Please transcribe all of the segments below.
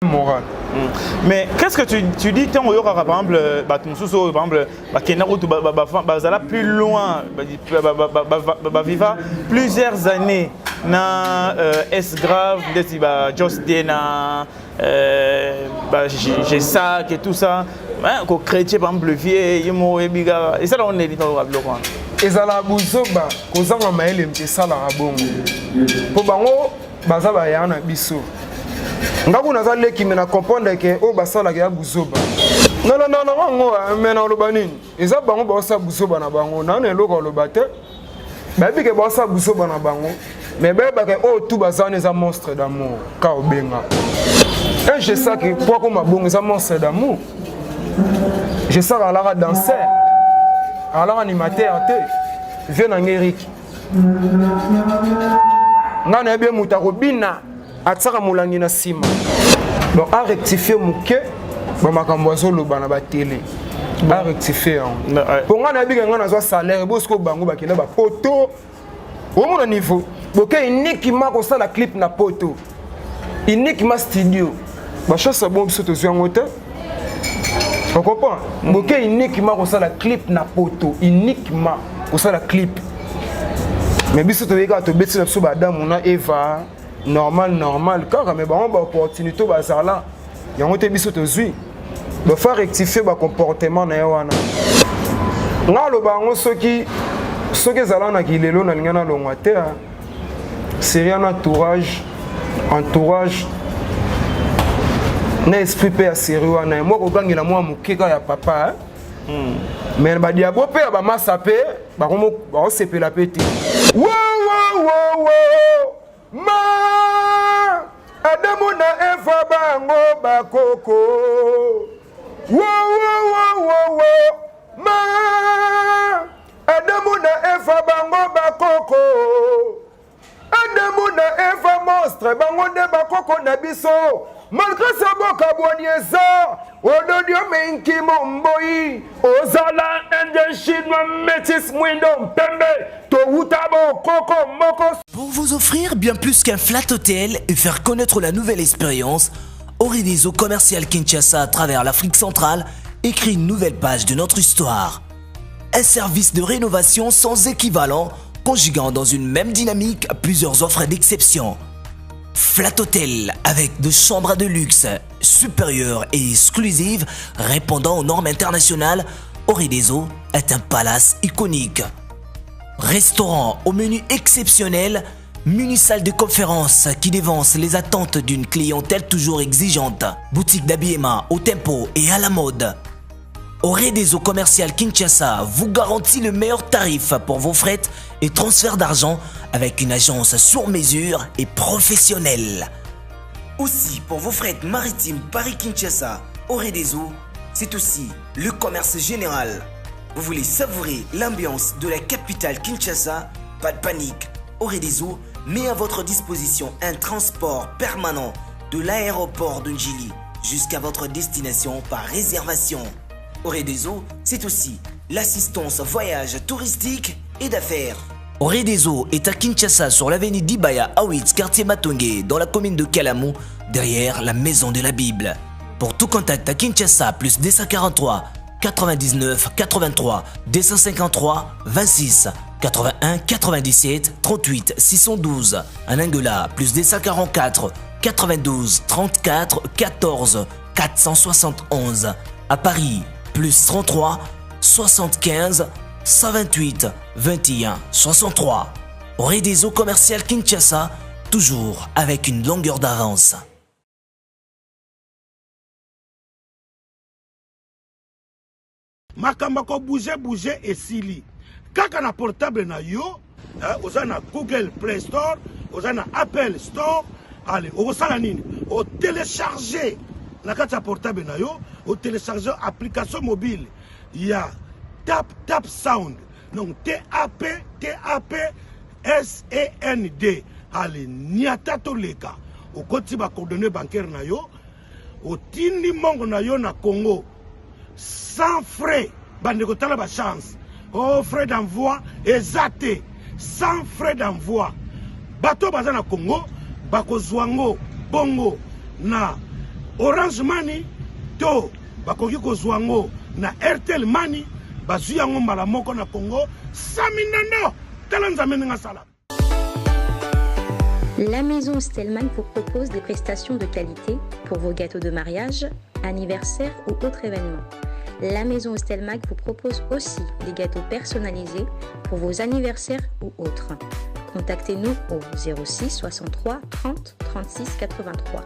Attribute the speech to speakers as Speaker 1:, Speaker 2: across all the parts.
Speaker 1: moral.
Speaker 2: Mais qu'est-ce que tu dis tant au par exemple par exemple bazala plus loin vivre plusieurs années na S grave des Just Dena j'ai ça et tout ça ko chrétien par exemple vieux yemo ebiga et ça on est dans le bloc
Speaker 1: ezala buzoba kozanga maele mpe sala rabongo po bango bazaba yana biso ngaku nazale ki mena comprendre que o basala ya buzoba non ngo mena oloba nini eza bango ba sa buzoba na bango na ne loko oloba te ba bi ke ba sa buzoba na bango mais ba ke o tout bazana za monstre d'amour ka obenga et je sais que pour comme bongo za monstre d'amour je sais à la danser alors animateur te viens en Eric ngana bien mutarobina atsaka mulangi na sima donc a rectifier muke ba makambo azoloba na ba télé a rectifier pour ngana bien ngana zo salaire bosko bango bakela ba poto au mon niveau boke uniquement ko sala clip na poto uniquement studio ba chose bon biso to zwangote. On comprend? Boke uniquement comme ça la clip na poto, uniquement comme ça la clip. Mais biso to yeka to beti na so badam na Eva normal car mais bon ba opportunité ba sala. Yango te biso to zui. Ba faire rectifier ba comportement na wana. Nga lo bango soki zala na kilelo na lingana longwa te. C'est un entourage na esprit pe sérieux na moi ko gangela moi mukeka ya papa mais ba diabo pe ba masa pe ba komo ba sepela peti wo ma Adamu na Eva bango ba koko wo ma Adamu na Eva bango ba koko Adamu na Eva monstre bango de ba koko na biso. Malgré sa boka bonieza, ododio menki momboi, ozala ende chinois métis mwindom pembe, to utabo koko moko.
Speaker 3: Pour vous offrir bien plus qu'un flat hôtel et faire connaître la nouvelle expérience, Oridezo Commercial Kinshasa à travers l'Afrique centrale écrit une nouvelle page de notre histoire. Un service de rénovation sans équivalent, conjuguant dans une même dynamique plusieurs offres d'exception. Flat Hotel avec de chambres de luxe supérieures et exclusives répondant aux normes internationales, Oridezo est un palace iconique. Restaurant au menu exceptionnel, mini-salle de conférence qui dévance les attentes d'une clientèle toujours exigeante, boutique d'habillement au tempo et à la mode. Oridezo Commercial Kinshasa vous garantit le meilleur tarif pour vos frais et transferts d'argent avec une agence sur mesure et professionnelle. Aussi, pour vos frais maritimes Paris-Kinshasa, Oridezo, c'est aussi le commerce général. Vous voulez savourer l'ambiance de la capitale Kinshasa? Pas de panique. Oridezo met à votre disposition un transport permanent de l'aéroport de Njili jusqu'à votre destination par réservation. Oridezo, c'est aussi l'assistance voyage touristique et d'affaires. Oridezo est à Kinshasa sur l'avenue d'Ibaya Awitz, quartier Matongé, dans la commune de Kalamou, derrière la maison de la Bible. Pour tout contact à Kinshasa, plus 243 99 83 253 26 81 97 38 612. En Angola, plus 244 92 34 14 471. À Paris, plus 33 75 128 21 63. Oridezo Commercial Kinshasa, toujours avec une longueur d'avance.
Speaker 4: Makamba ko bouger et sili. Kaka na portable na yo, oza na Google Play Store, oza na Apple Store, allez, osala nini? O télécharger na kata portable na yo, o télécharger application mobile. Il y a Tap Sound. Donc TAP-SAND. Allez, niata to leka. O koti ba coordonnées bancaires na yo, o tindi mongo na yo na Congo. Sans frais, bandeko tala ba chance. Oh, frais d'envoi exacté. Sans frais d'envoi. Bato baza na Congo, bako zwango bongo na Orange Money to bakoki kozwa ngo na Airtel Money bazwi yango mbala moko na Congo 100 000 tala nzambe nga sala.
Speaker 5: La maison Stelman vous propose des prestations de qualité pour vos gâteaux de mariage, anniversaire ou autres événements. La maison Stelmag vous propose aussi des gâteaux personnalisés pour vos anniversaires ou autres. Contactez-nous au 06 63 30 36 83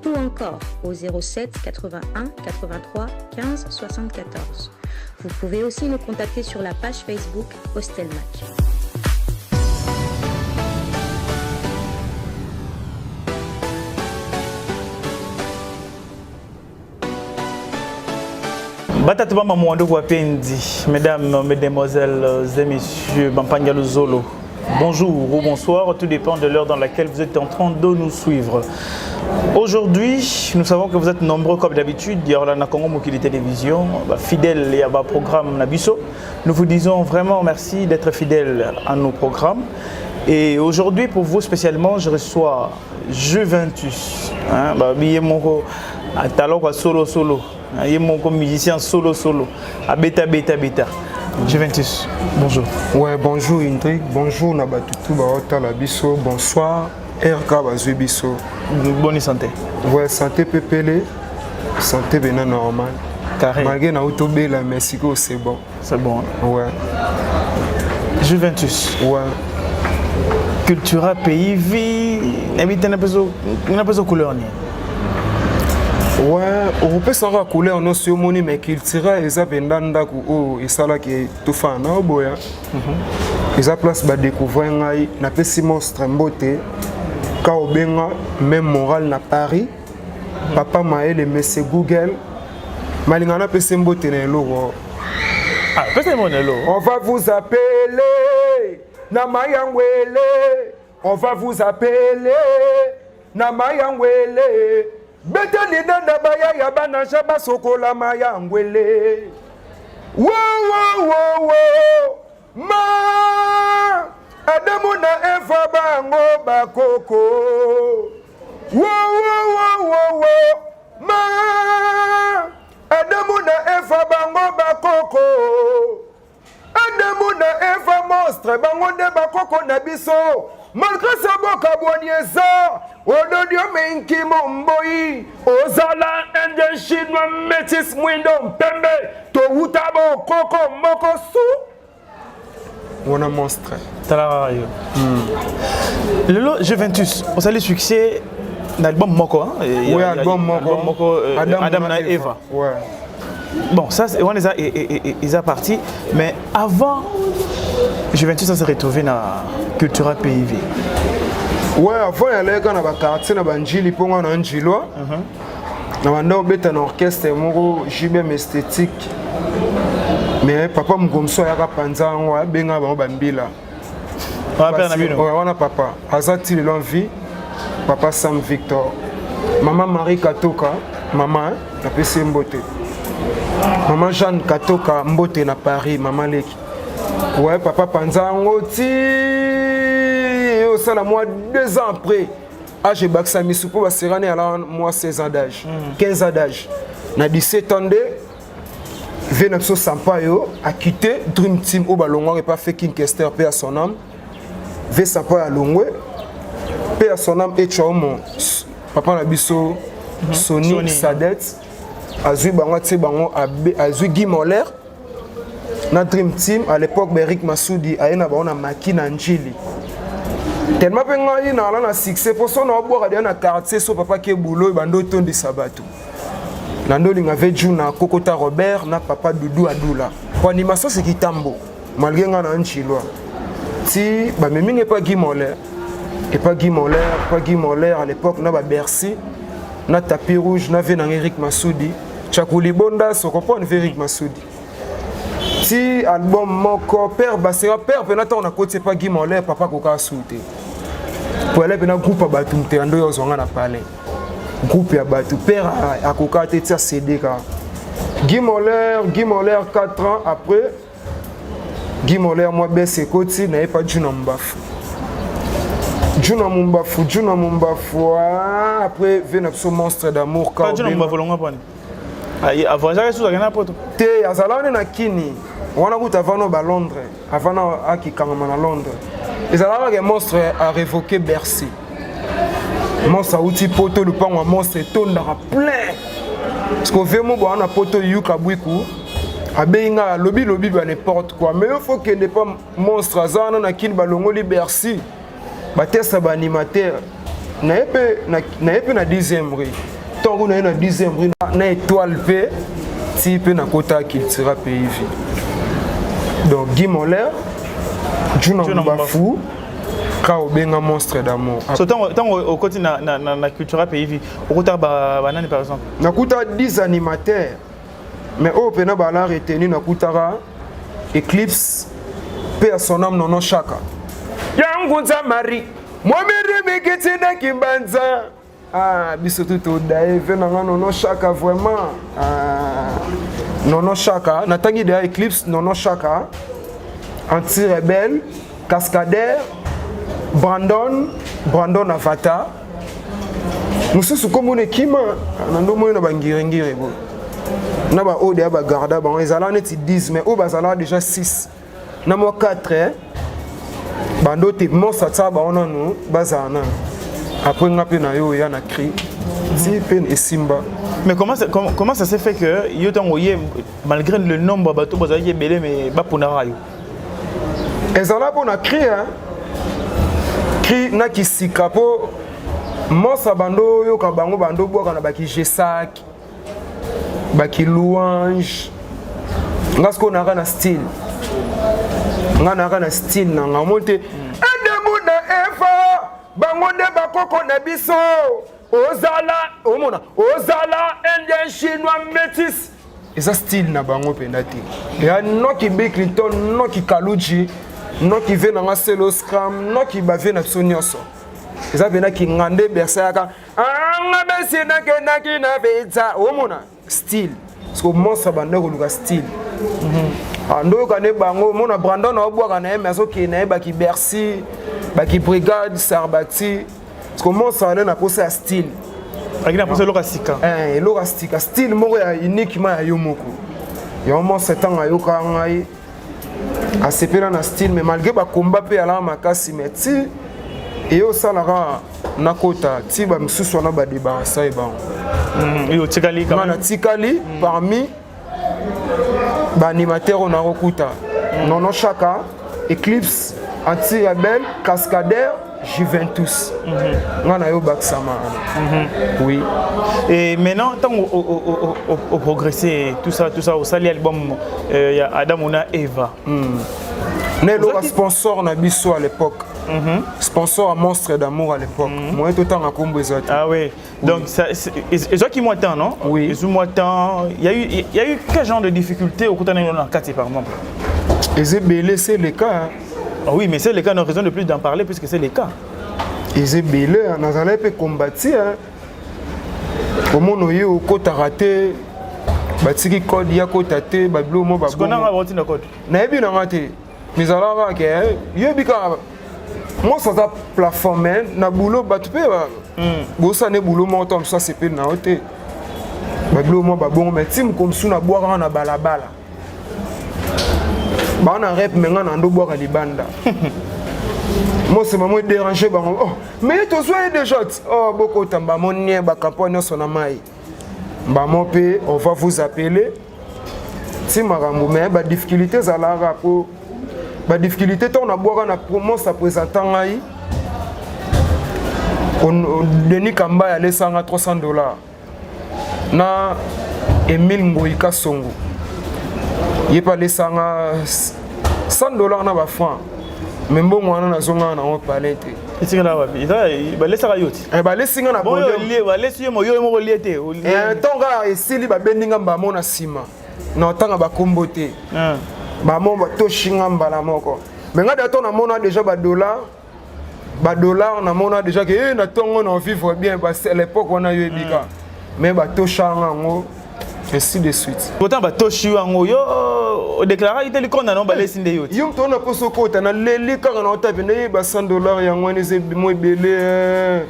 Speaker 5: ou encore au 07 81 83 15 74. Vous pouvez aussi nous contacter sur la page Facebook Hostelmag.
Speaker 2: Batatuba Mamouando Wapendi, mesdames, mesdemoiselles et messieurs, Bampanya Luzolo. Bonjour ou bonsoir, tout dépend de l'heure dans laquelle vous êtes en train de nous suivre. Aujourd'hui, nous savons que vous êtes nombreux comme d'habitude. Il y a la Congo Mokili Télévision, fidèle et à bas programme Nabiso. Nous vous disons vraiment merci d'être fidèles à nos programmes. Et aujourd'hui, pour vous spécialement, je reçois Juventus. Solo. Il y a mon musicien solo. Beta. Juventus, bonjour.
Speaker 1: Ouais, bonjour Indrik, bonjour Nabatutu Baota Labiso, bonsoir RK Bazubiso.
Speaker 2: Bonne santé.
Speaker 1: Ouais, santé pépélé, santé bien normal.
Speaker 2: Carré.
Speaker 1: Malgré na autobé la Mexico, c'est bon.
Speaker 2: C'est bon.
Speaker 1: Ouais.
Speaker 2: Juventus.
Speaker 1: Ouais.
Speaker 2: Cultura pays vie, n'habite n'a pas de couleur ni.
Speaker 1: Ouais, on peut s'en raconter en notion moni mais qu'il tira et ça pendant ou et ça là qui est tout fan na boya. Et ça place ba découvrir ngai na pesi monstre mbote ka obenga même moral na Paris. Papa maé le monsieur Google. Malinga na pesi mbote na loro.
Speaker 2: Ah, pesi mon elo.
Speaker 1: On va vous appeler na mayangwele. On va vous appeler na mayangwele. Beteli danda baya ya bana jaba sokola mayangwele. Wo ma Adamu na Eva bango bakoko. Wo ma Adamu na Eva bango bakoko. Adamu na Eva monstre bango de bakoko na biso. Malgré sa boka bonieza, ododio menki momboi, ozala indien chinois métis mwindo pembe, to utabo koko moko su. On a monstre.
Speaker 2: Talarayo. Lelo Juventus, on a le succès d'album Moko.
Speaker 1: Oui, album Moko.
Speaker 2: Adam na Eva.
Speaker 1: Ouais.
Speaker 2: Bon, ça, on les a partis, mais avant, Juventus s'est retrouvé dans la Cultura PIV.
Speaker 1: Ouais, avant, il y a un quartier dans Banjili pour un Anjilo. Dans un orchestre, un JBM esthétique. Mais papa Mgomso a panza en benga bambila. On a papa. Azati l'envie. Papa Sam Victor. Maman Marie Katoka. Maman, la PC Mbote. Maman Jeanne Katoka Mbote na Paris, maman Leki. Ouais, papa Panzango ti au sala moi 2 ans après. Ah, j'ai bac Sami Soupo va serraner à moi 16 ans d'âge, 15 ans d'âge. Na 17 ans de Venapso Sampaio a quitté Dream Team au ballon et pas fait King Kester paix à son âme. Ve Sampaio à Longwe paix à son âme et Chaumo. Papa Nabiso Sony Sadet. Azui bango tse bango azui Guy Moller na Dream Team à l'époque Beric Massoudi aena ba na Maki na Njili tellement pe ngai na la na succès pour son oboka dia na quartier so papa ke boulot bando tondi sabato na ndolinga veju na Kokota Robert na papa Doudou Adoula pour animation c'est Kitambo malgré nga na Njilwa ti ba meminge pas Guy Moller et pas Guy Moller à l'époque na ba Bercy na tapis rouge na ve na Eric Massoudi Chakouli Bonda so comprendre Eric Massoudi si album moko père basera père penata on a côté pas Guy Moller papa koka souté pour aller na groupe batu mtendo yo zonga na parler groupe ya batu père akoka tetia CD ka Guy Moller 4 ans après Guy Moller moi baisse côté na pas du nombafu Juna Mumbafu, après vient ce monstre d'amour.
Speaker 2: Pas Juna Mumbafu, l'on va avant jamais sous la gagne poto.
Speaker 1: Te azalane na kini. Wana kuta avant ba Londres, avant aki kangama na Londres. Ezalaka que monstre a révoqué Bercy. Monstre outi poto le pan monstre tondaka plein. Parce que vraiment bon na poto yuka bwiku. Abenga lobby ba n'importe quoi. Mais il faut que ne pas monstre azana na kini balongoli Bercy. Ba testa ba animateur. Na epé na 10e rue. Tant qu'on a une 10e rue na étoile P, si peu na kota qui sera pays. Donc Guy Moller, Juna Mbafu, Kao Benga monstre d'amour.
Speaker 2: So tant au côté na culture pays, au côté banane par exemple.
Speaker 1: Na kuta 10 animateurs. Mais au pena bala retenu na kutara Eclipse paix à son âme non chaka. Yangunza Marie, moi me remekete na kimbanza. Ah, bisoto to dae venanga non chaka vraiment. Non chaka, natangi de Eclipse non chaka. Anti-rebelle, Cascadeur, Brandon Avatar. Mususu komone kima nando moyo na bangirengire bo. Na ba ode ba garda ba ezala neti 10 mais o bazala déjà 6. Na mo 4 bando te mo satsa ba ona no bazana. Après ngape na yo ya na cri. Si pen et simba.
Speaker 2: Mais comment ça s'est fait que yo tangoye malgré le nombre bateau bazali belé mais ba ponara yo.
Speaker 1: Ezala pour na cri hein. Cri na kisika po Mosa bando yo kabango bando boka na baki Gesak baki louange ngasko na kana style ngana kana style na ngamonte Adamu na Eva bango de bakoko na biso ozala indien chinois métis eza style na bango pendati ya noki Bill Clinton noki Kaluji noki ve na selo scram noki bave na sonyoso eza bena ki ngande bersaka anga besina kenaki na beza omona style parce que monsa bande ko luka style ando kane bango mona Brandon na obwa kana emeso ki na ba ki Bercy ba ki brigade Sarbati parce que monsa na posa style
Speaker 2: akina posa lokasika
Speaker 1: lokasika style moko ya uniquement ya yo moko yo monsa tanga yo ka ngai a sepela na style mais malgré ba combat pe ala makasi meti et au salara nakota tiba msusu na ba débat ça et bon
Speaker 2: yo tikali quand
Speaker 1: même tikali parmi ba animateur on a recoute non chaka Eclipse anti-rebelle Cascadeur Juventus ngana yo baksama oui
Speaker 2: et maintenant tant au progresser tout ça au sali album il y a Adamona Eva
Speaker 1: né le sponsor na biso à l'époque sponsor à Monstre d'amour à l'époque moi tout le temps à combo ezati
Speaker 2: ah oui donc ça et toi qui m'entend non
Speaker 1: oui
Speaker 2: et m'entend il y a eu quel genre de difficultés au côté dans 4 par exemple
Speaker 1: et c'est le cas
Speaker 2: ah oui mais c'est le cas, on a raison de plus d'en parler puisque c'est le cas.
Speaker 1: Ils belé, on a allé combattre. Comment nous y au côté raté, batiki code ya côté té, bablo mo bablo.
Speaker 2: Ce qu'on a raté dans code.
Speaker 1: Na bien raté. Mais alors que yebika moi ça a plateforme na boulot batpe ba. Bossa ne boulot mo tom ça c'est pe na hoté. Bablo mo babon mais tim comme sous na boire na balabala. Ba na rep menga na ndo boire libanda. Moi c'est maman dérangé ba oh mais to soyez des shots oh beaucoup tamba mon nie ba campagne sona mai ba mon pe on va vous appeler si marambo mais ba difficulté za la rapport ba difficulté to na boire na promo ça présentant ngai on Denis Kamba ya lesanga $300 na Emile Ngoika Songo yepa lesanga $100 na ba francs même bon moi na zonga na on parler te
Speaker 2: itinga ba bi ba lesaka yoti
Speaker 1: ba lesinga na
Speaker 2: bon yo ba lesi mo yo mo liete
Speaker 1: tonga esili ba bendinga mbamo na sima na tanga ba kombote ba mo ba to shinga mbala moko mais ngada to na mona déjà ba dollar na mona déjà que na tongo na vivre bien parce à l'époque on a eu bika mais ba to shanga ngo ainsi de suite.
Speaker 2: Pourtant, Toshi Wango, yo, déclaré, il était qu'on a non balé sinde yo.
Speaker 1: Yum ton a pas soko, t'as les car on a tapé $100 yang wani c'est moi belé.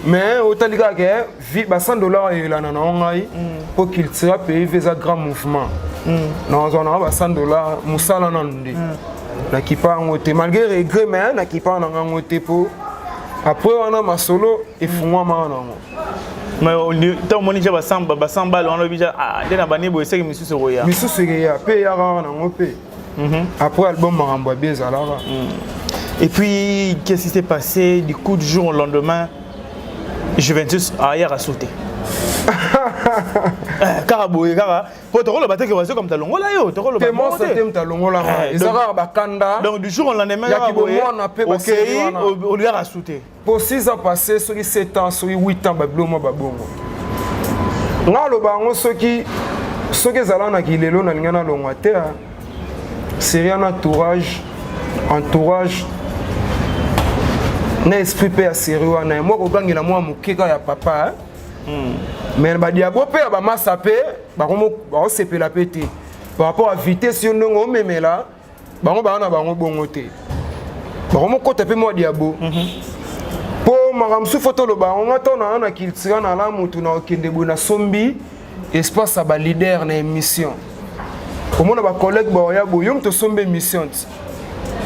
Speaker 1: Mais autant les gars que vi $100 et là na ngai pour qu'il tire payer visa grand mouvement. Non, on a $100 musala nandi. Na qui pas ngoté malgré regret mais na qui pas na ngoté pour après on a ma solo et fumwa ma non.
Speaker 2: Mais tant moni ja basamba on a bija dena bani bo ese misu se roya.
Speaker 1: Misu se roya pe ya na ngopé. Après album Marambo Beza là.
Speaker 2: Et puis qu'est-ce qui s'est passé du coup du jour au lendemain? Juventus a sauté. Caraboué, cara. Pour te rôle, battre que vas-y comme ta longo là yo. Te rôle.
Speaker 1: Moi ça t'aime ta longo là. Ezara bakanda.
Speaker 2: Donc du jour au lendemain, ok, on lui a sauté.
Speaker 1: Pour 6 ans passés, sur 7 ans, sur 8 ans, bablomo babongo. Nga lo bango soki zala na kilelo na lingana longwa te. C'est rien entourage. Na esprit pe ya sérieux wana. Moi ko bangela moi mukeka ya papa. Mais ba diabo pe ba masa pe ba ko sepela pété. Par rapport à vitesse yo ndongo memela, bango ba na bango bongo te. Ba ko kota pe moi diabo. Po maramsu photo lo bango ngatona na kiltira na la mutu na okende bona sombi espace ba leader na émission. Comment ba collègue ba ya boyom to sombe émission.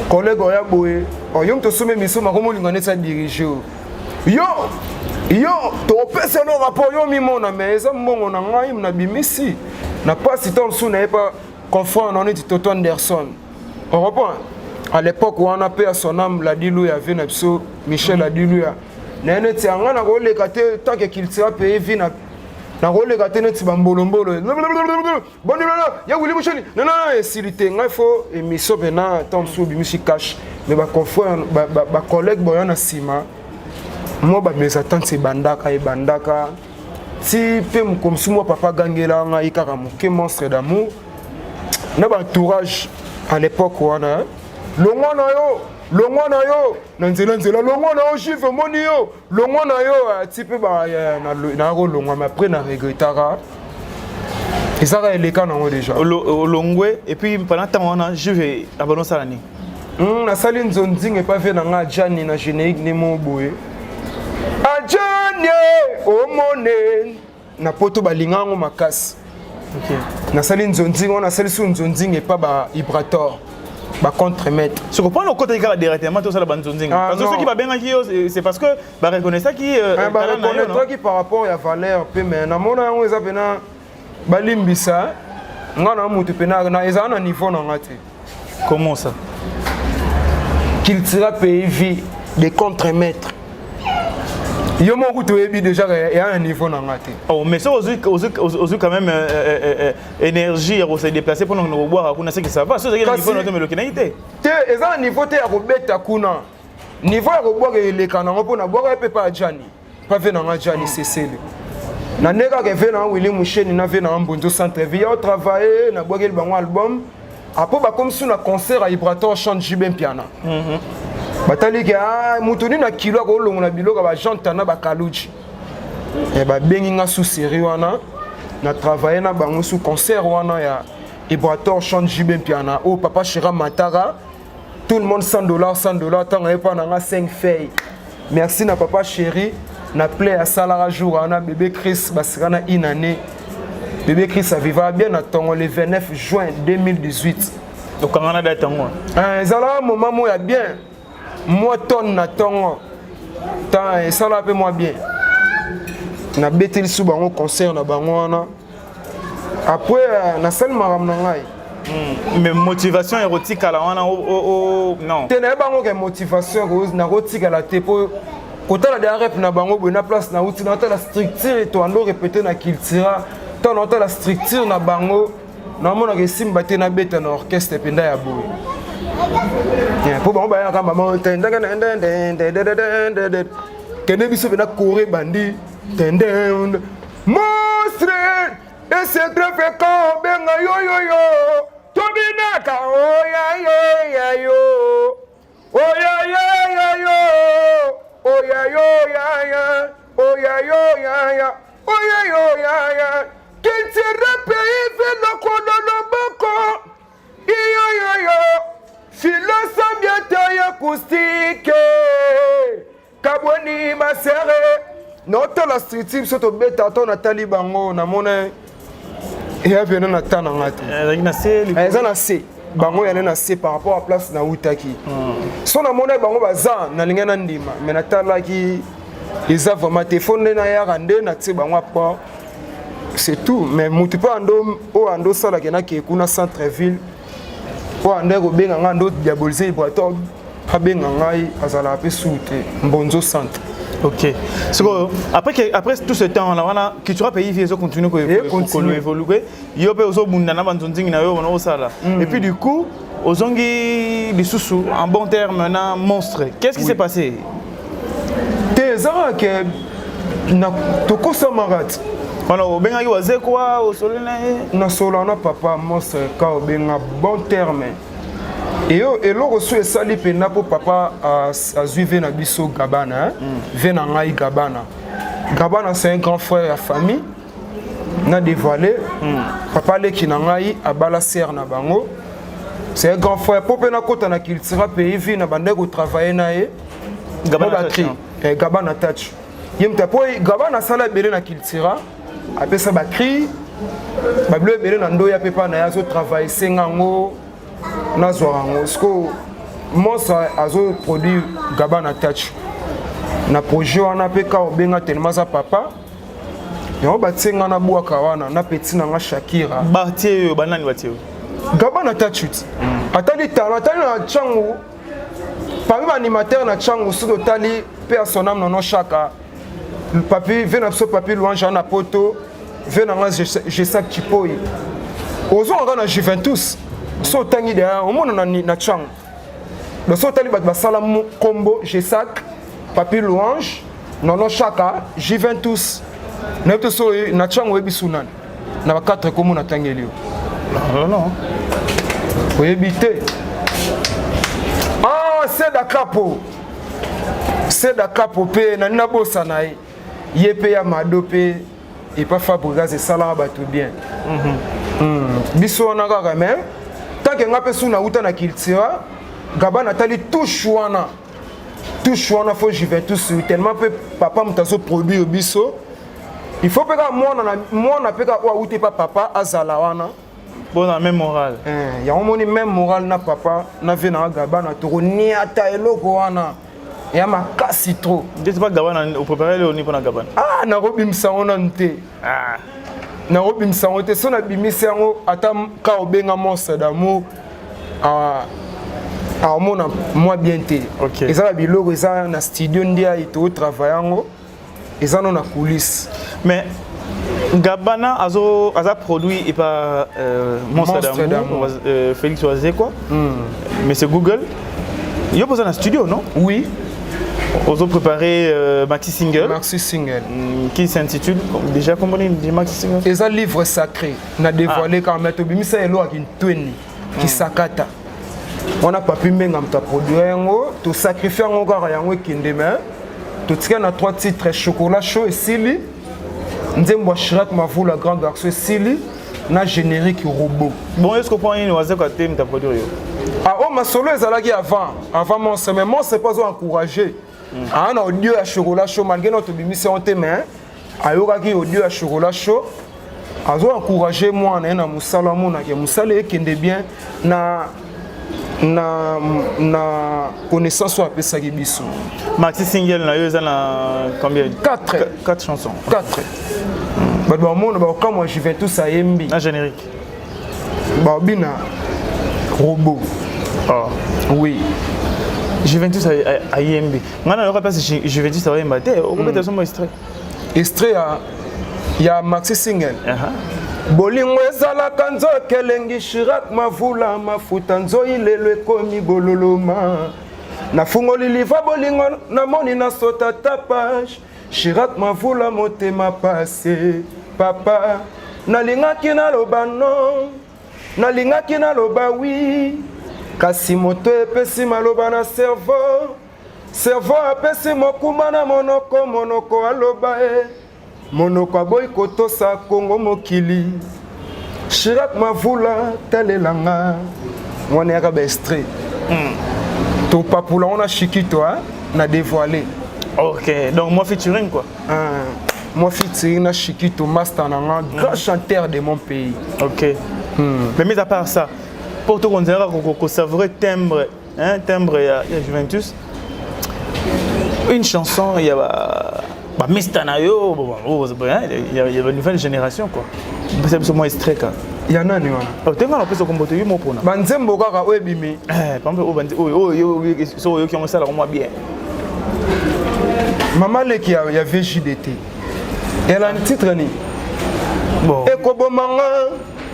Speaker 1: Collègue oya boye oyom to sombe mission makomo lingane sa diriger yo to pesa no rapport yo mimona mais ça mbongo na ngai na bimisi na pas si tant sous n'a pas confrère on est Toto Anderson on reprend à l'époque où on a payé son âme la dilu ya vina biso Michel la dilu ya na neti anga na ko le kate tant que qu'il sera payé vina na ko le kate neti bambolombolo bon ya wili musheni non silité ngai faut émission bena tant sous bimisi cash mais ba confrère ba collègue boyana sima moi mes attentes c'est bandaka et bandaka si pe comme si moi papa gangela nga ikaka moke monstre d'amour na ba entourage à l'époque wana longwana yo na nzela longwana yo chiffre moni yo longwana yo type ba na ro longwa mais après na regrettara et ça va les cas non déjà
Speaker 2: longwe et puis pendant temps wana je vais abonner ça l'année
Speaker 1: na sali nzonzing et pas fait na nga jani na générique ne mo boye Ajanye omone na poto balingango makasi.
Speaker 2: OK.
Speaker 1: Na sali nzonzing on a sali su nzonzing et pas ba vibrator ba contre-maître.
Speaker 2: Je comprends le côté gars directement tout ça la nzonzing. Parce que ceux qui va bien c'est parce que ba reconnaît ça qui
Speaker 1: ba reconnaît toi qui par rapport à valeur pe mais na mona ngo eza pena balimbisa ngana mutu pena na eza na niveau na ngati.
Speaker 2: Comment ça?
Speaker 1: Qu'il sera payé vie des contre-maîtres. Yo mon goût déjà et à un niveau na ngati.
Speaker 2: Oh mais ça aussi quand même énergie à se déplacer pour nous boire kuna ce qui ça va. Ça c'est niveau notre mais le kinaité.
Speaker 1: Te eza niveau te ya kobeta kuna. Niveau ya koboire le kana ngo na boire pe pa jani. Pa ve na jani cecele. Na neka ke ve na Willy Musheni na ve na Mbonzo centre vie au travailler na boire le bango album. Après ba comme sous na concert à Vibrator chante Jibem piano. Batali ke mutuni na kilo ko longo na biloko ba janta na ba kaluchi e ba bengi nga sous série wana na travailler na bango sous concert wana ya Vibrator chante Jibem piano au papa Chira Matara tout le monde $100 tant et pas na 5 feuilles merci na papa chéri na play à salara jour na bébé Chris basirana une année bébé Chris a vivra bien à Tongo le 29 juin 2018
Speaker 2: donc on a date Tongo
Speaker 1: zala moment mo ya bien moi tonne na Tongo tant et ça là peu moi bien na betel sous bango concert na bango wana après na salle maram na ngai
Speaker 2: mais motivation érotique à la wana non
Speaker 1: tena bango ke motivation na érotique la te po kota la derrière na bango bona place na outi na la structure et to ando répéter na cultura tant na la structure na bango na mona ke simba te na beta na orchestre penda ya boy pour bango ba ya ka maman tendanga kene biso bena coré bandi tendeng monstre et c'est très fréquent benga yo tobinaka oya yo oya yo qu'il se répète serré. Non, la street team, surtout bête, on a talibango, on a monnaie. Et elle vient à temps en matin. Elle a assez. Bango ya na se par rapport à place na utaki. So na monnaie bango baza na linga na ndima. Mais na tala ki les avons ma téléphone na ya rande na tse bango pa. C'est tout. Mais mutu pa ando o ando sala ke na ke kuna centre ville. O ande ko benga ngando diaboliser boato. Ha benga ngai azala pe soute mbonzo centre.
Speaker 2: Ok. Après tout ce temps là, voilà, que tu as payé, ils ont continué à évoluer. Ils ont et puis du coup, aux ongi des sous en bon terme, un monstre. Qu'est-ce qui s'est passé?
Speaker 1: Tes gens que na toko samarat.
Speaker 2: Voilà, au benga yoazé quoi, au soleil
Speaker 1: na solana papa monstre ka au benga bon terme. Et là, je suis allé pour papa à suivre na biso Gabana, vena ngai Gabana. Gabana c'est un grand frère à famille. Na dévoilé, papa le qui na ngai a bala ser na bango. C'est un grand frère. Popé na kota na kiltira pays vi na bande ko travailler na e. Gabana tri, Gabana touch. Yem tapo Gabana sala belé na kiltira. Après ça ba cri, ba bleu belé na ndo ya pepa na yazo travailler sengango. Parce que monstre a produit Gabana Touch. Na projet on a peka obenga tellement ça papa. Et on bâtit ngana buaka wana na petit na Shakira.
Speaker 2: Bâtir banani bâtir.
Speaker 1: Gabana Touch. Atali talent na changu. Parmi animateur na changu sous tali personnel non chaka. Le papier vient na so papier louange na poto. Vient na je sac chipoi. Ozo ngana Juventus. So tangi de au monde na chang. Le so tali bat basala combo G-sac papier louange non chaka Juventus. Na to so na chang webi sunan. Na ba 4 comme na tangeli.
Speaker 2: Non.
Speaker 1: Faut éviter. Ah, c'est d'akapo. C'est d'akapo pe na na bossa na yepe ya madope et pas fabriquer c'est ça là ba tout bien. Biso na ga même. Tant que nga pesu na uta na kiltira Gabana tali touche wana faut Juventus tellement peu papa mutazo produit biso il faut peka mwana peka wa uté pas papa azala wana
Speaker 2: bon la même morale
Speaker 1: ya omoni même morale na papa na vena Gabana to ni ata eloko wana ya makasi trop
Speaker 2: c'est pas Gabana au préparer le niveau na Gabana
Speaker 1: na robimsa ona nte na robimsa on te so na bimisi yango ata ka obenga monstre d'amour a mona moi bien te eza ba biloko eza na studio ndia ito travailler yango eza no na coulisse
Speaker 2: mais Gabana aza produit et pas monstre d'amour Félix Oazé quoi mais c'est Google il y a besoin d'un studio non
Speaker 1: oui.
Speaker 2: Ils ont préparé Maxi Single. Qui s'intitule déjà comment on dit Maxi Single.
Speaker 1: C'est un livre sacré. On a dévoilé quand même. Bimisa elo avec une toune qui sakata. On n'a pas pu même produire tout sacrifier encore yango kindema. Tout ce qu'on a 3 titres chocolat chaud et Sili. Nzembo Chirac Mavou la grande garçon Sili. Na générique robot.
Speaker 2: Bon est-ce qu'on prend une oiseau côté ta produire.
Speaker 1: Ah oh ma solo ezalaki avant mon mais moi c'est pas encouragé. Ah on a audio à chocolat chaud malgré notre bimise on te mais ayokaki audio à chocolat chaud azo encourager moi na musala mona ke musala ekende bien na connaissance à pesa ki biso.
Speaker 2: Maxi Single na yo na combien 4 chansons.
Speaker 1: 4. Ba ba mona ba comme moi je vais tout ça yembi.
Speaker 2: Un générique.
Speaker 1: Ba bina robot.
Speaker 2: Oh
Speaker 1: oui.
Speaker 2: Juventus à IMB. Maintenant, on va passer Juventus à IMB. On va mettre son extrait.
Speaker 1: Extrait, il y a Maxi Single. Bolingo ezala kanzo kelengi Chirac mavula mafuta nzoi lelo ekomi bololoma. Na fungoli liva bolingo na moni na sota tapage. Chirac mavula motema passé. Papa, nalingaki na loba non. Nalingaki na loba oui. Kasi moto epesi maloba na cerveau apesi mokuma na monoko aloba monoko aboyi kotosa Kongo mokili Chirac mavula talelanga mwana yaka ba extrait to papula on a chikito na dévoilé
Speaker 2: Ok, donc moi featuring quoi.
Speaker 1: Moi featuring na Chiquito Master Nanga, grand chanteur de mon pays.
Speaker 2: Ok. Mais mis à part ça, pour tout considérer que savourer timbre, hein, timbre il y a Juventus. Une chanson, il y a Mistanayo, il y a une nouvelle génération quoi. C'est moins extrait quoi.
Speaker 1: Il y en a ni wana.
Speaker 2: Oh, tu as l'impression qu'on peut te dire mon pona.
Speaker 1: Banzembo kaka oyebimi.
Speaker 2: Par exemple, so yo qui ont ça là moi bien.
Speaker 1: Maman Leki ya VJDT. Elle a un titre ni.
Speaker 2: Bon.
Speaker 1: Ekobomanga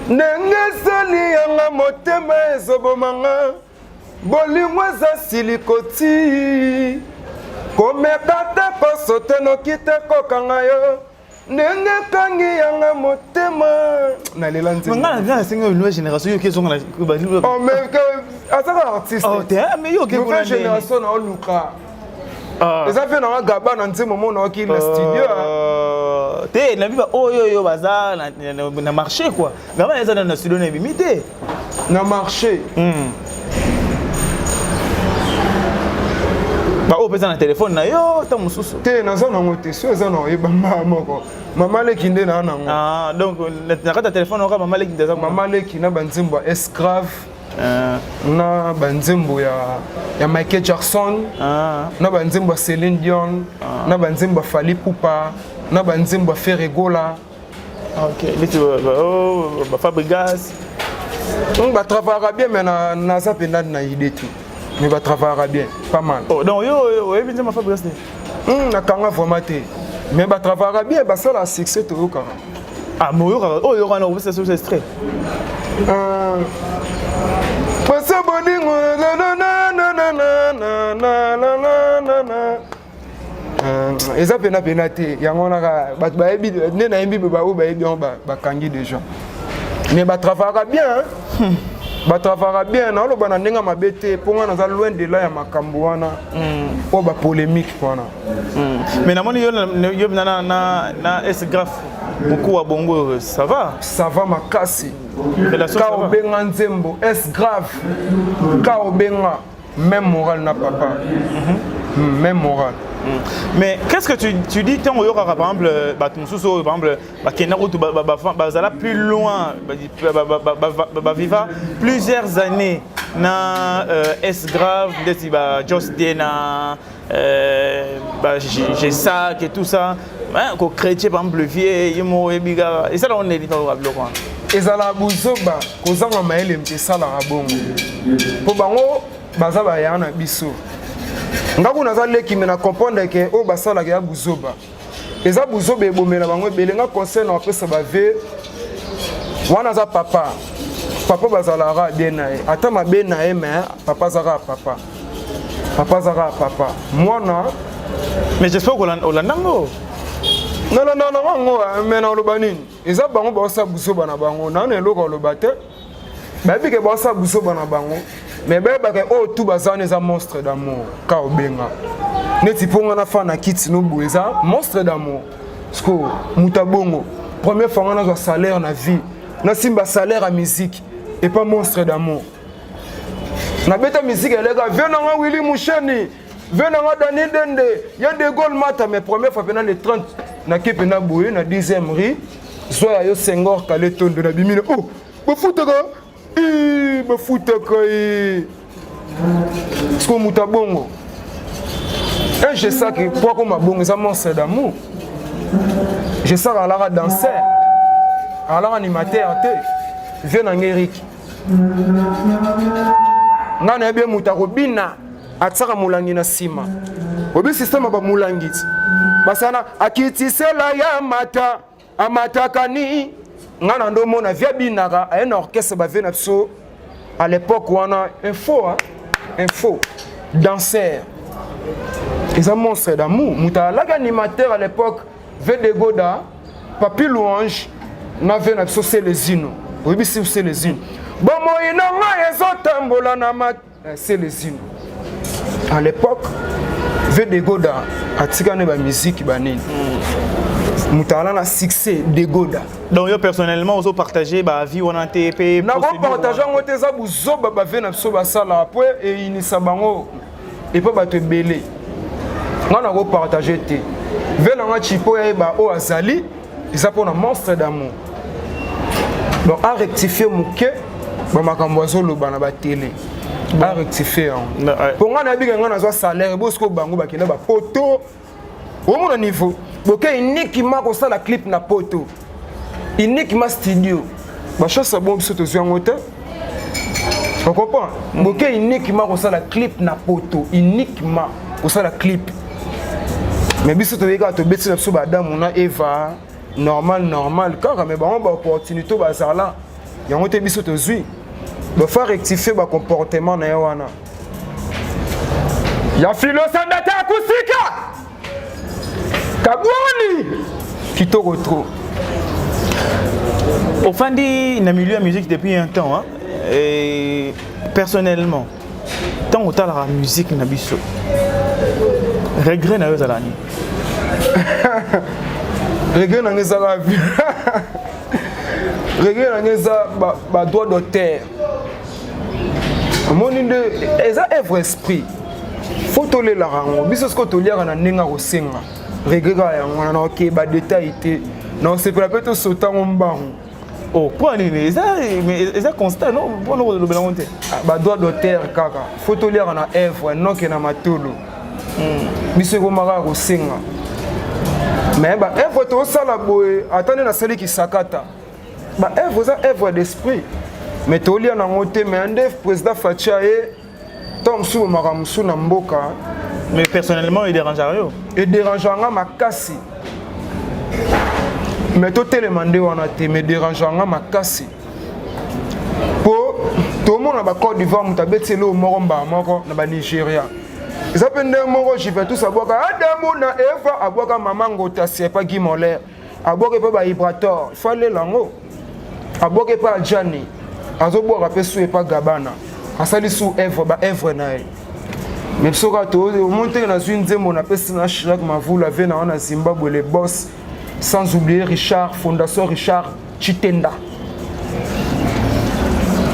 Speaker 1: ndenge sali yanga motema ezobomanga bolingwa za silikoti komekata kosote nokite kokanga yo ndenge kangi yanga motema nalela nzembo
Speaker 2: Ngana ngana singa une nouvelle génération yo qui sont na
Speaker 1: oh mais asaka artiste
Speaker 2: oh mais yo qui
Speaker 1: nouvelle génération na oluka les affaires na gaba na nzembo mona ki na studio
Speaker 2: te na biba oyo baza na marché quoi gaba eza na studio na bimité
Speaker 1: na marché
Speaker 2: ba o pesa na téléphone na yo ta mususu
Speaker 1: te naza na ngote so eza na oyeba moko Maman Leki nde na nango
Speaker 2: donc na kata téléphone oka Maman Leki ndeza
Speaker 1: Maman Leki na banzembo esclave na banzembo ya Michael Jackson na banzembo ya Céline Dion na banzembo ya Fally Ipupa na banzembo ya Ferregola.
Speaker 2: OK mais ba Fabregas
Speaker 1: ba travaillera bien mais na za pena na idée tout mais ba travaillera bien pas mal.
Speaker 2: Oh donc yo bien ma Fabregas
Speaker 1: na kanga vraiment te mais ba travaillera bien ba ça la succès to yoka.
Speaker 2: Ah mo yo oh yo na obsession sur extrait.
Speaker 1: Pasa boningo eza pena te yango naka bato bayebi nde nayebi baoyo bayebi yango bakangi déjà mais batravaillera bien batravaillera bien naoloba na ndenge mabe te mpo nga naza loin de là ya makambo wana oyo bapolémique wana
Speaker 2: mais namoni yo na S-Graph beaucoup à bongo ça va makasi ka obenga nzembo S-Graph ka obenga même moral na papa même moral. Mais qu'est-ce que tu dis tant au par exemple par exemple bazala plus loin viva plusieurs années na S-Graph des Just Dena j'ai ça et tout ça ko chrétien par exemple vieux yimo ebiga et ça on est dit au bloquant
Speaker 1: ezala buzoba kozanga maele mtesala rabongo po bango bazaba yana biso ngaku naza leki me na comprendre que o basala ya buzoba eza buzoba ebomela bango belenga conseil na pesa ba ve wana za papa bazala ra bien na ata mabe na e mais papa zara papa mwana
Speaker 2: mais j'espère que olandango
Speaker 1: non mais na olobanini eza bango ba sa buzoba na bango na na eloko olobate ba bike ba sa buzoba na bango mais bébé oh tout bazan est un monstre d'amour ka obenga neti ponga na fa na kiti no boeza monstre d'amour sko mutabongo première fois on a salaire na vie na simba salaire à musique et pas monstre d'amour na beta musique les gars venez na Willy Moucheni venez na Dani Dende y a des goals mata mais première fois pendant les 30 na kepe na boye na 10e rue soit yo Senghor Kaleton de na bimine oh ba futaka bafutaka siko mutabongo je sais que pourquoi mabongo eza monstre d'amour je sais alara danseur alara animateur te vie na Eric nga na yebi muta kobina atsaka molangi na sima obi système ba molangi basana akitisela ya mata amatakani ngana ndo mona via binaka a un orchestre ba vena so à l'époque wana info danseur ils ont monstre d'amour muta la animateur à l'époque VD Goda Papi Louange na vena so c'est les zino oui si c'est les zino bon moyena nga ezotambola na ma c'est les zino à l'époque VD Goda atikane ba musique banini Moutala na succès de Goda.
Speaker 2: Donc yo personnellement ozo partager ba vie on a TP
Speaker 1: na ko partager ngote za buzoba ba vena so ba sala après et inisa bango et pas ba te belé ngana ko partager te vela nga chipo ya ba o azali eza pour un monstre d'amour donc à rectifier muke ba makambo azoloba na ba télé à rectifier pour nga na biga nga na zo salaire bosko bango ba kenda ba poto au mon niveau boke uniquement ko ça la clip na poto uniquement studio ba chose bon biso to zwa ngote on comprend boke uniquement ko ça la clip na poto uniquement ko ça la clip mais biso to yeka to beti na biso ba damu na Eva normal kaka mais ba on ba opportunité ba ça là yango te biso to zwi ba faire rectifier ba comportement na wana ya filo sandata akusika kaboni kitoko trop
Speaker 2: au fandi na milieu de musique depuis un temps hein? Et personnellement tant autant la musique na biso regret na yo zalani
Speaker 1: regret na ngeza la vie regret na ngeza ba droit d'auteur mon inde eza œuvre esprit faut toler la rango biso ce que toliaka na nenga ko senga regret ka yango na OK ba détail te non c'est pour la peut sauter en mbango
Speaker 2: oh pour nini eza constat non pour no le belonte
Speaker 1: ba droit d'auteur kaka faut toler na œuvre non que na matolo biso ko mara ko senga mais ba œuvre to sala boye atane na sali ki sakata ba œuvre za œuvre d'esprit mais to lia na ngote mais ande président Fatia et tom sou maramusu na mboka
Speaker 2: mais personnellement il dérange rien
Speaker 1: et dérangeanga makasi mais to télémandé wana te mais dérangeanga makasi po to mona ba Côte d'Ivoire mutabetselo moko mba moko na ba Nigeria ils appellent moko Juventus aboka Adamu na Eva aboka maman ngota c'est pas Guy Moller aboka pe ba Ibrator fallait lango aboka pa Jani azoboka pe sou pas Gabana asali sou Eva ba Eva na mais soka to monter na une nzembo na pesi na Chirac Mavula ve na Zimbabwe les boss sans oublier Richard Fondation Richard Chitenda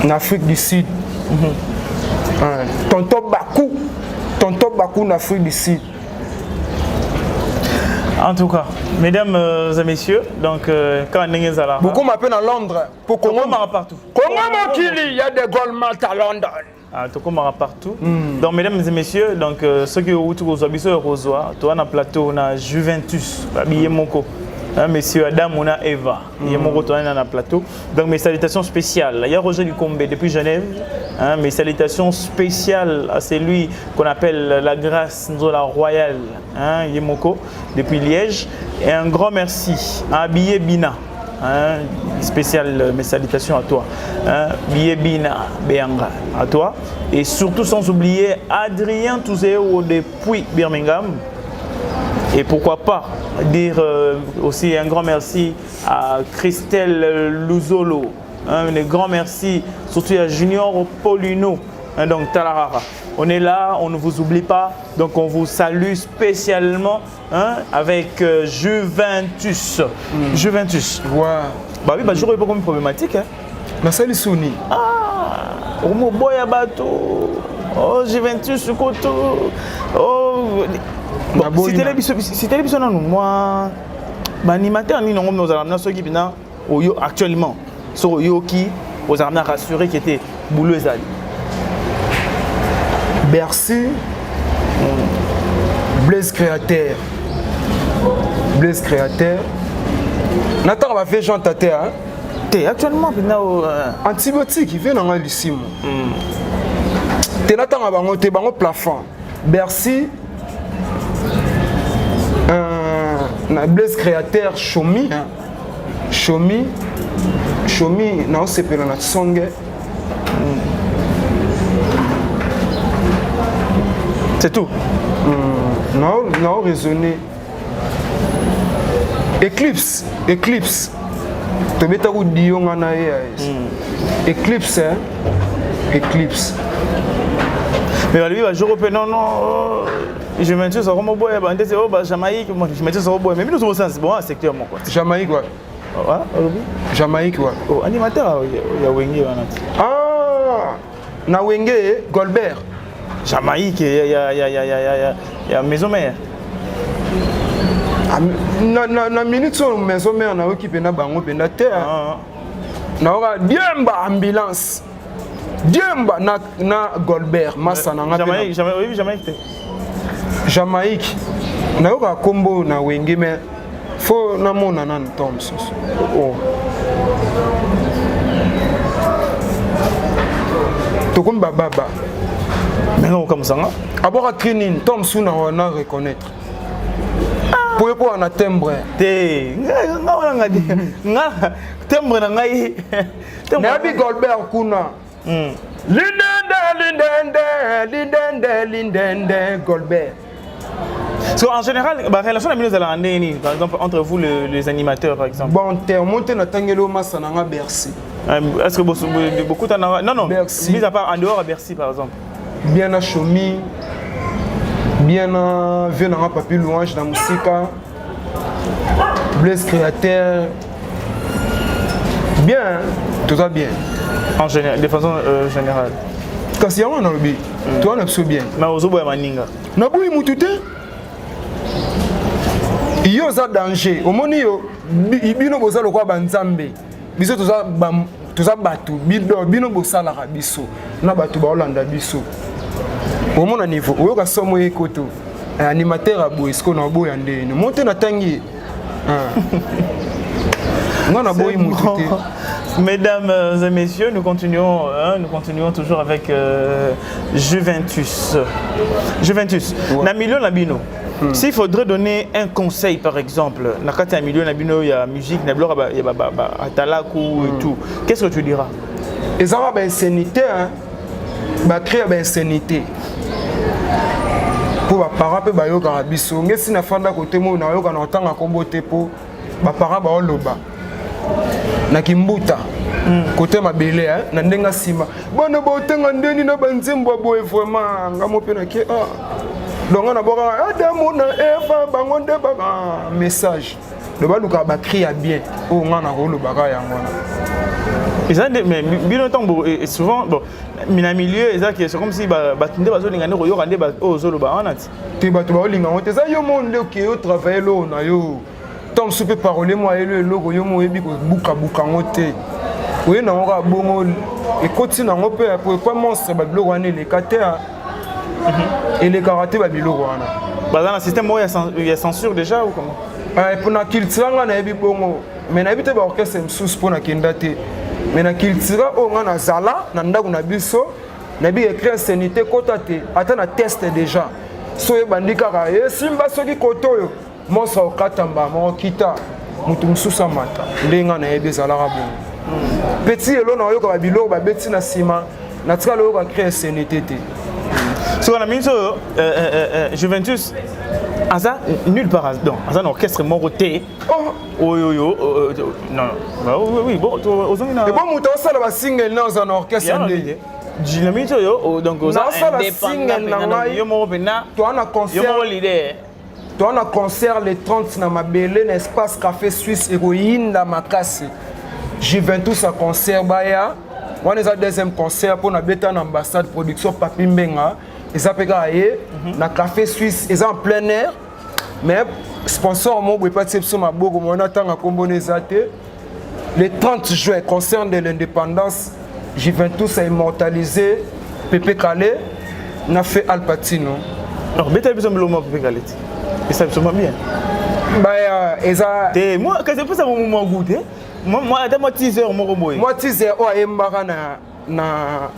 Speaker 1: en Afrique du Sud tonton Bakou en Afrique du Sud.
Speaker 2: En tout cas, mesdames et messieurs, donc quand on est là,
Speaker 1: beaucoup m'appellent à Londres pour Congo
Speaker 2: partout.
Speaker 1: Congo il y a des Goldman à Londres.
Speaker 2: Ah, tout comme partout. Donc mesdames et messieurs, donc ceux qui ont tous les Rosoir, toi on a plateau, on a Juventus, Moko. Monsieur Adam, on a Eva, il y a mon retour dans le plateau. Donc mes salutations spéciales. Il y a Roger Ducombé depuis Genève. Mes salutations spéciales à celui qu'on appelle la grâce la royale, Yemoko, depuis Liège. Et un grand merci à Billet Bina. Spécial mes salutations à toi. Billet Bina Beanga à toi. Et surtout sans oublier Adrien Touzéo depuis Birmingham. Et pourquoi pas dire aussi un grand merci à Christelle Luzolo, un grand merci surtout à Junior Paulino, donc Talarara. On est là, on ne vous oublie pas, donc on vous salue spécialement avec Juventus. Juventus.
Speaker 1: Ouais.
Speaker 2: Bah oui, bah je pas comme problématique.
Speaker 1: Na sali Sony.
Speaker 2: Ah, Omo Boya Bato. Oh Juventus Koto. Oh. Bon, si télévision non moi animateur ni non nous allons ceux qui bina oyo actuellement sur yo qui aux allons rassurer qui était boulot ezali
Speaker 1: Bercy Blaise Créateur Nathan va faire Jean Tate hein
Speaker 2: t'es actuellement bina
Speaker 1: antibiotique il vient dans l'issimo t'es Nathan va bango te bango plafond Bercy na Blaise Créateur Chomi na osepela na songe
Speaker 2: c'est tout
Speaker 1: non raisonner Eclipse tobeta ku dionga na Eclipse
Speaker 2: mais lui va jouer au non je me dis ça comme boy bah c'est au Jamaïque moi je me dis ça au boy mais nous sommes c'est bon secteur mon quoi
Speaker 1: Jamaïque ouais Jamaïque ouais
Speaker 2: oh animateur ya Wenge wana
Speaker 1: ah na Wenge Golbert
Speaker 2: Jamaïque ya maison mère
Speaker 1: Na minute sur maison mère na occupé na bango penda terre. Na ora diemba ambulance. Diemba na Golbert massa na ngapé.
Speaker 2: Jamaïque.
Speaker 1: Jamaïque. Na ora combo na wenge mais faut na mona nan Thompson. Oh. Tokumba baba.
Speaker 2: Mais non comme ça.
Speaker 1: Abora training Thompson na reconnaître. Pour un timbre.
Speaker 2: Timbre na ngai.
Speaker 1: Nabi Golbert kuna. Lindende Golbert.
Speaker 2: En général, la relation par exemple entre vous les animateurs par exemple.
Speaker 1: Bon terme, monter na tangelo massa na Bercy.
Speaker 2: Est-ce que beaucoup non
Speaker 1: Bercy.
Speaker 2: Mis à part en dehors à Bercy par exemple.
Speaker 1: Bien à Chomi. Bien à Venant Papi Louange dans Musica. Blaise Créateur. Bien, tout va bien.
Speaker 2: En général, de façon générale.
Speaker 1: Quand c'est un lobby, toi on a bien.
Speaker 2: Mais aux autres, maninga.
Speaker 1: Naboui moutouté. Il y a un danger. Au moment où il y a un danger, il y a un batu, bino bosala biso na batu ba Hollanda biso au mon niveau oyo ka somo ekoto animateur a boy sko na boy andene monte na tangi ngana boy mutute.
Speaker 2: Mesdames et messieurs, nous continuons toujours avec Juventus. Juventus, ouais. Na milieu nabino. S'il faudrait donner un conseil, par exemple, dans un milieu nabino, il y a musique, il y a atalaku et tout. Qu'est-ce que tu diras?
Speaker 1: Et ça va bien sanité, hein? Bah créer bien sanité. Pour les parents pe ba yo karabiso, mais si na fanda côté mo na yo kana tanga kombote po, ba parents ba oloba. Na kimbuta. Côté mabele hein, na ndenga sima. Bana ba otenga ndeni na banzembo boye vraiment ngamo pe na ke donc on a beau Adam na Eva bangonde ba message. Le baluka ba cria bien. Oh ngana ko lo baka yango na.
Speaker 2: Mais bien longtemps et souvent bon mina milieu c'est comme si batinde bazolinga ne koyo kande ba ozolo ba onati.
Speaker 1: Te batu ba olinga on te za yo monde ke yo travailler lo na yo. Tom soupe parler moi et le logo yo mo ebi ko buka ngote. Oui na ngora bongo et continue ngo pe pour pas monstre ba lo wane les kater. Et les karaté ba biloko wana.
Speaker 2: Bah dans le système il y a censure déjà ou comment?
Speaker 1: Pour na culture nga na ebi bongo. Mais na ebite ba orchestre msus pour na kendate. Mais na culture o nga na zala na ndako na biso na bi écrire sanité kotate ata na test déjà. So e bandika ka e simba soki kotoyo monsa okatamba mo kita mutu msusa mata ndenga na ebi zala ka bongo. Petit elo na yo ka biloko ba beti na sima na tika lo ka créer sanité te.
Speaker 2: Sur la mise Juventus, Asa nulle part donc Asa un orchestre moroté. Oh yo non oui bon aux hommes
Speaker 1: et bon muto ça la single dans un orchestre ndé.
Speaker 2: Dynamite yo donc aux
Speaker 1: indépendant yo mo bena toi na concert yo mo leader. Toi na concert les 30 na mabele na espace café suisse héroïne da makasi. Juventus à concert baya. On est à deuxième concert pour na beta na ambassade production Papi Mbenga. Ils appellent na café suisse, ils sont en plein air. Mais sponsor moi pas de seption ma bogo on attend à combonezate. Le 30 juin concert de l'indépendance, Juventus a immortalisé Pepe Calais n'a fait Al Pacino.
Speaker 2: Alors beta besoin de l'homme Pepe Calais. Et ça absolument bien.
Speaker 1: Bah eza
Speaker 2: moi quand c'est pas ça mon moment goûter. Moi à moi 10 heures mon robot.
Speaker 1: Moi 10 heures o embara na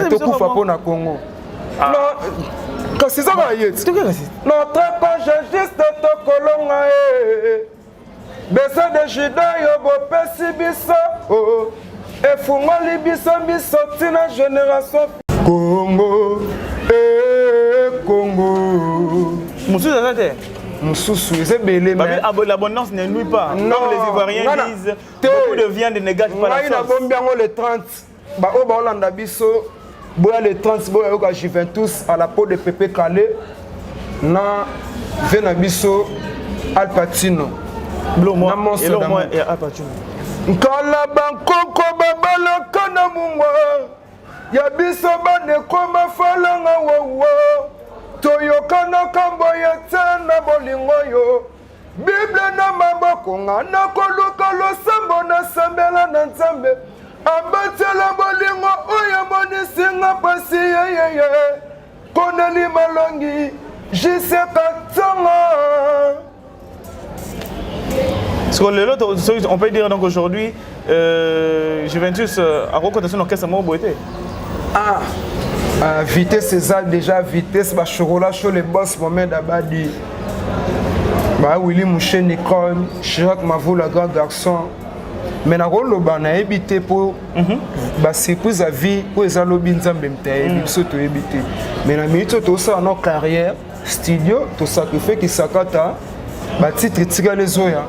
Speaker 1: tokufa po na Congo. Non, quand c'est ça va y être. Notre projet juste to kolonga besa de jida yo bo pesi biso oh e fungoli biso tina génération Congo Congo.
Speaker 2: Monsieur Zazate.
Speaker 1: Moussou, c'est belé mais
Speaker 2: l'abondance ne nuit pas. Non, comme les Ivoiriens disent, beaucoup de viande ne gâte pas la sauce.
Speaker 1: Moi, il y a le 30. Bah, au Hollanda biso, boya le 30, boya au Juventus à la peau de Pepe Calais, na vena biso Al Pacino.
Speaker 2: Blomo et Al Pacino.
Speaker 1: Kala bankoko babala kana mungwa, ya biso bane koma falanga wawa. toyokana kambo ya tena bolingo yo Bible na maboko nga nakoluka losambo nasambela na Nzambe abatela bolingo oyo bonisinga pasi yeyeye koneli malongi jiseka tonga.
Speaker 2: On peut dire donc aujourd'hui Juventus a reconnu son orchestre mot beauté.
Speaker 1: Vitesse c'est déjà vitesse ba chorola show les boss Mohamed Abadi. Ba Willy Mouché Nicole, Chirac Mavou la grand garçon. Mais na rolo ba na ebité pour ba surprise à vie pour les alobi Nzambe mtaye biso to ebité. Mais na minute to ça en carrière studio to sacrifier qui sakata ba titre tika les oya.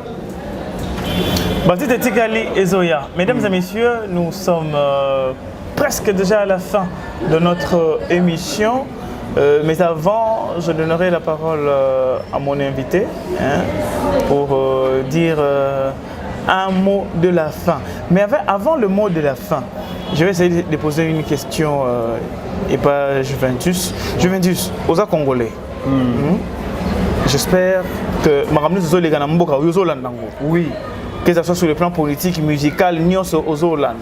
Speaker 2: Ba titre tika les oya. Mesdames et messieurs, nous sommes presque déjà à la fin de notre émission. Mais avant, je donnerai la parole à mon invité pour dire un mot de la fin. Mais avant le mot de la fin, je vais essayer de poser une question et pas Juventus. Juventus, aux Congolais. J'espère que
Speaker 1: oui.
Speaker 2: Que ce soit sur le plan politique, musical, aux Hollande.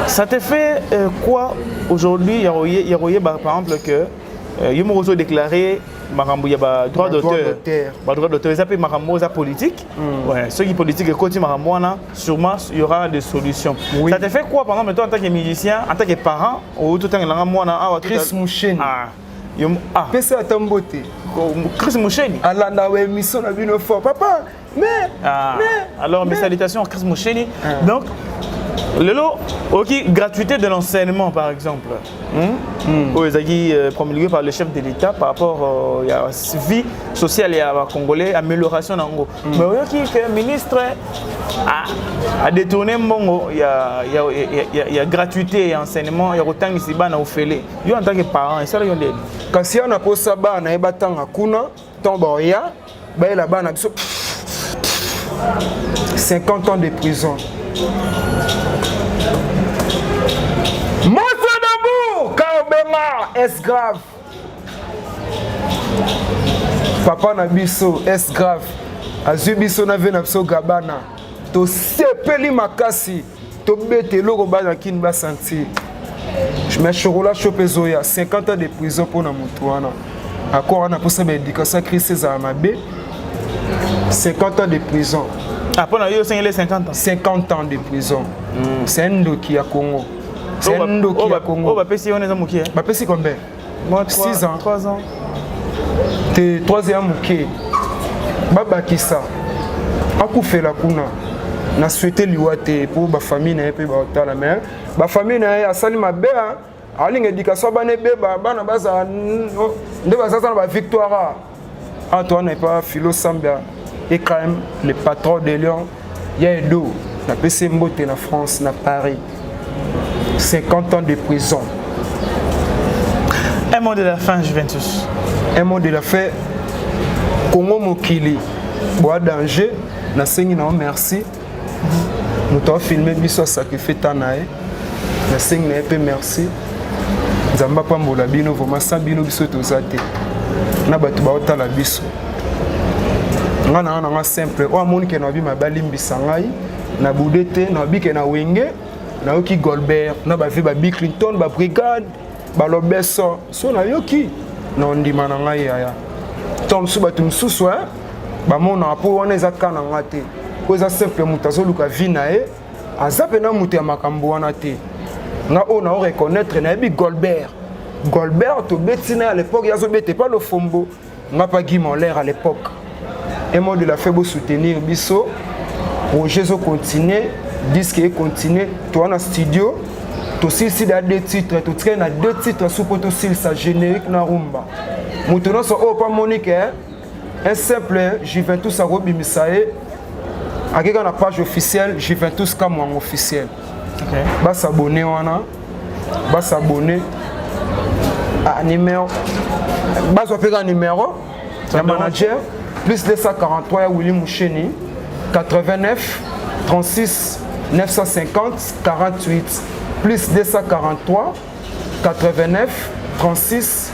Speaker 2: Ça te fait quoi aujourd'hui? Il y a par exemple que Yomozo déclaré il y a droit d'auteur. Droit d'auteur, ça peut être politique. Ceux qui politique et côté sûrement il y aura des solutions. Ça te fait quoi par exemple toi en tant que musicien, en tant que parent ou tout en
Speaker 1: Chris Moucheni. Pesa atambote.
Speaker 2: Chris Moucheni.
Speaker 1: Alanda we mission na bino fort papa. Mais
Speaker 2: alors mes salutations à Chris Moucheni. Donc Lelo, ok, gratuité de l'enseignement par exemple, promulgué par le chef de l'État par rapport à la vie sociale et à la Congolais, amélioration d'ango. Mais ok, le ministre a détourné mongo, il y a gratuité et enseignement, il y a autant ici bas na ofele. Yo en tant que parent, ça yon de.
Speaker 1: Kasi on a posa ba na ebatanga kuna, tombo ya, ba la ba na biso 50 ans de prison. Montre debout, Kaobema, est grave. Papa na biso, est grave. Azu biso na ve na biso gabana. To sepeli makasi, to bete logo ba na kin ba sentir. Je me chorola chopé zoya, 50 ans de prison pour na mutuana. Encore on a pour ça éducation Christ César Mabé. 50 ans de prison.
Speaker 2: Après, on a eu 50 ans.
Speaker 1: 50 ans de prison. C'est un doki à Congo. C'est un doki à Congo.
Speaker 2: On va payer
Speaker 1: combien? 6 ans.
Speaker 2: 3 ans.
Speaker 1: T'es 3 ans mouké. Baba Kissa. Akoufe la kuna. Na souhaité liwate pour ma famille na pe ba la mère. Ma famille na a sali ma bea. Ali éducation ba ne be ba na baza nde baza na ba victoire. Antoine n'est pas philo Sambia. Et quand même, le patron de Lyon, il y a Edo, la PC Mbote en France, na Paris. 50 ans de prison.
Speaker 2: Un mot de la fin, Juventus.
Speaker 1: Un mot de la fin. Congo Mokili, bois danger, na sengi na merci. Nous t'avons filmé biso sacrifié tanae. Na sengi na pe merci. Zamba pambola bino voma sabino biso tozate. Na batu ba otala biso. Nga simple o amoni ke na bi mabali mbisa ngai na budete na bi ke na wenge na yoki Golbert na ba vi ba Bill Clinton ba brigade ba lobeso so na yoki na ndima na ngai ya tom su batu msusu ba mona po wana ezaka na ngate ko za simple mutazo luka vi na e azape na mutu ya makambo wana te nga o na reconnaître na bi Golbert to betina à l'époque yazo bete pas le fombo nga pas Guy Moller à l'époque. Un mot de la faible soutenir biso projet zo continuer disque continuer toi en studio to si da 2 titres to traîne à 2 titres sous poto sil sa générique na rumba mutono so o pas monique un simple Juventus a robimisae akeka na page officielle Juventus comme officiel. Ba s'abonner wana ba s'abonner à numéro ba so faire numéro le manager plus 243 Willy Moucheni 89 36 950 48 plus 243 89 36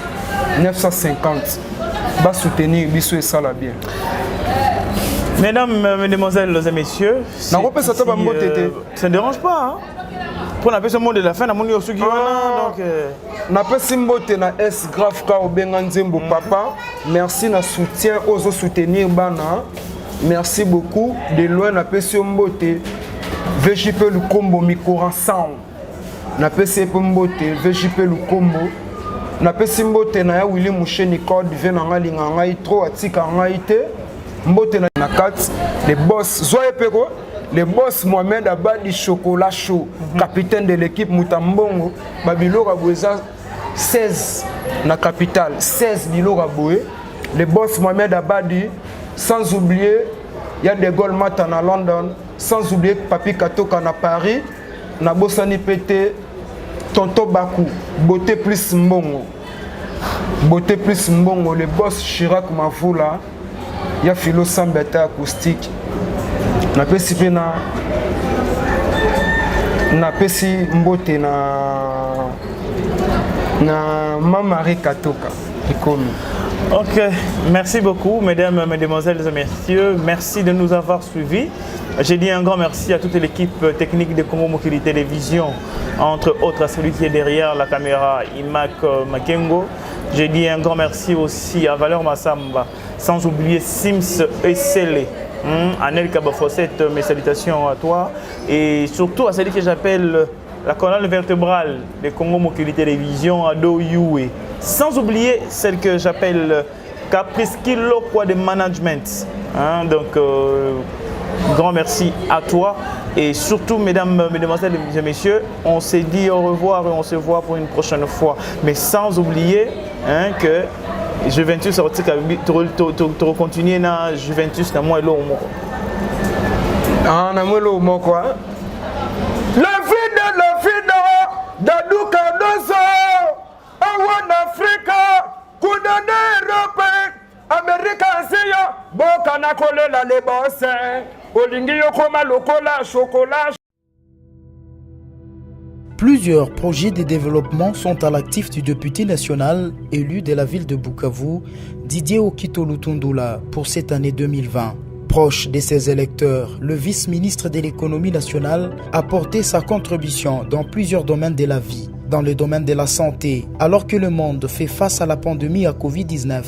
Speaker 1: 950. Va soutenir Bissou et Sala bien.
Speaker 2: Mesdames, mesdemoiselles et messieurs,
Speaker 1: ça
Speaker 2: ne dérange pas. Hein? Pour appeler ce monde de la fin, on a donc.
Speaker 1: N'a Simbote na S grave ka obenga nzembo papa. Merci na soutien aux soutenir bana. Merci beaucoup. De loin na Simbote. VJP le combo Mikoran Sound. Na Simbote VJP le combo. Na Simbote na ya Willy Moucheni code vient na linga ngai trop atika ngai te. Mbote na 4 les boss Zoé Peko. Le boss Mohamed Abadi Chocolat Chaud, capitaine de l'équipe Moutambongo, Babilo Raboueza 16 na capitale, 16 Bilo Raboué. Le boss Mohamed Abadi, sans oublier, il y a des Goldmatan à London, sans oublier Papi Katoka na Paris, na Bossani Pété, Tonto Bakou, Beauté plus Mbongo. Beauté plus Mbongo, le boss Chirac Mavoula, il y a Philo Sambeta acoustique. Na pesi pe na pesi mbote na Mamari Katoka ikomi.
Speaker 2: Ok, merci beaucoup mesdames, mesdemoiselles et messieurs, merci de nous avoir suivis. J'ai dit un grand merci à toute l'équipe technique de Congo Mokili Télévision, entre autres à celui qui est derrière la caméra, Imak Makengo. J'ai dit un grand merci aussi à Valeur Massamba, sans oublier Sims Essele. Anel Kabafossette, mes salutations à toi et surtout à celui que j'appelle la colonne vertébrale de Congo Mokili Télévision, Ado Yue. Sans oublier celle que j'appelle Caprice Kilokwa de Management. Donc, grand merci à toi et surtout, mesdames, mesdemoiselles et messieurs, on s'est dit au revoir et on se voit pour une prochaine fois. Mais sans oublier que Juventus sorti tu continuer na Juventus na moi lo moko.
Speaker 1: Ah na moi lo moko. La vida daduka dozo. Awan Africa, kudane Europe, America siya, boka na kolela le bosse. Olingi yokoma lokola chocolat.
Speaker 6: Plusieurs projets de développement sont à l'actif du député national élu de la ville de Bukavu, Didier Okito Lutundula, pour cette année 2020. Proche de ses électeurs, le vice-ministre de l'économie nationale a porté sa contribution dans plusieurs domaines de la vie. Dans le domaine de la santé, alors que le monde fait face à la pandémie à Covid-19,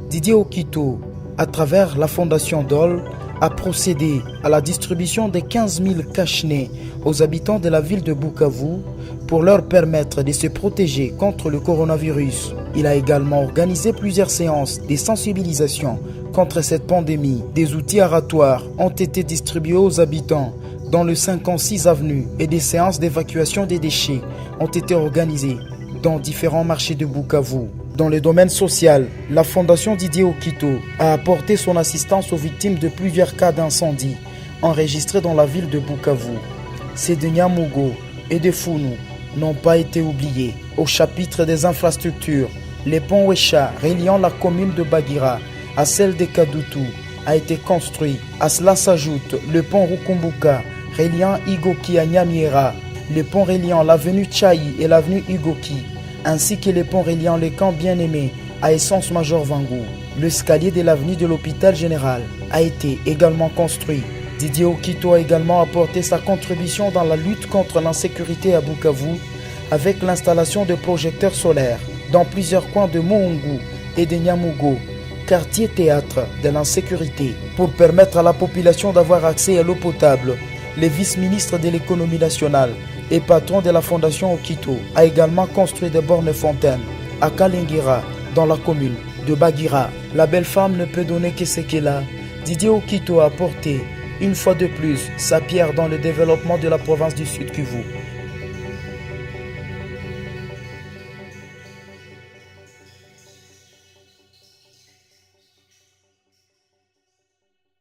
Speaker 6: Didier Okito, à travers la fondation DOL, a procédé à la distribution de 15 000 cache-nez aux habitants de la ville de Bukavu pour leur permettre de se protéger contre le coronavirus. Il a également organisé plusieurs séances de sensibilisation contre cette pandémie. Des outils aratoires ont été distribués aux habitants dans le 56 avenue et des séances d'évacuation des déchets ont été organisées dans différents marchés de Bukavu. Dans le domaine social, la fondation Didier Okito a apporté son assistance aux victimes de plusieurs cas d'incendie enregistrés dans la ville de Bukavu. Ces de Nyamugo et de Founou n'ont pas été oubliés. Au chapitre des infrastructures, le pont Wesha reliant la commune de Bagira à celle de Kadutu a été construit. À cela s'ajoute le pont Rukumbuka reliant Igoki à Nyamiera, le pont reliant l'avenue Tchaï et l'avenue Igoki, ainsi que le pont reliant le camp Bien-Aimé à Essence Major Vangou. L'escalier de l'avenue de l'hôpital général a été également construit. Didier Okito a également apporté sa contribution dans la lutte contre l'insécurité à Bukavu avec l'installation de projecteurs solaires dans plusieurs coins de Moungu et de Nyamugo, quartier théâtre de l'insécurité, pour permettre à la population d'avoir accès à l'eau potable. Le vice-ministre de l'économie nationale et patron de la fondation Okito a également construit des bornes fontaines à Kalingira, dans la commune de Bagira. La belle femme ne peut donner que ce qu'elle a. Didier Okito a apporté une fois de plus sa pierre dans le développement de la province du Sud Kivu.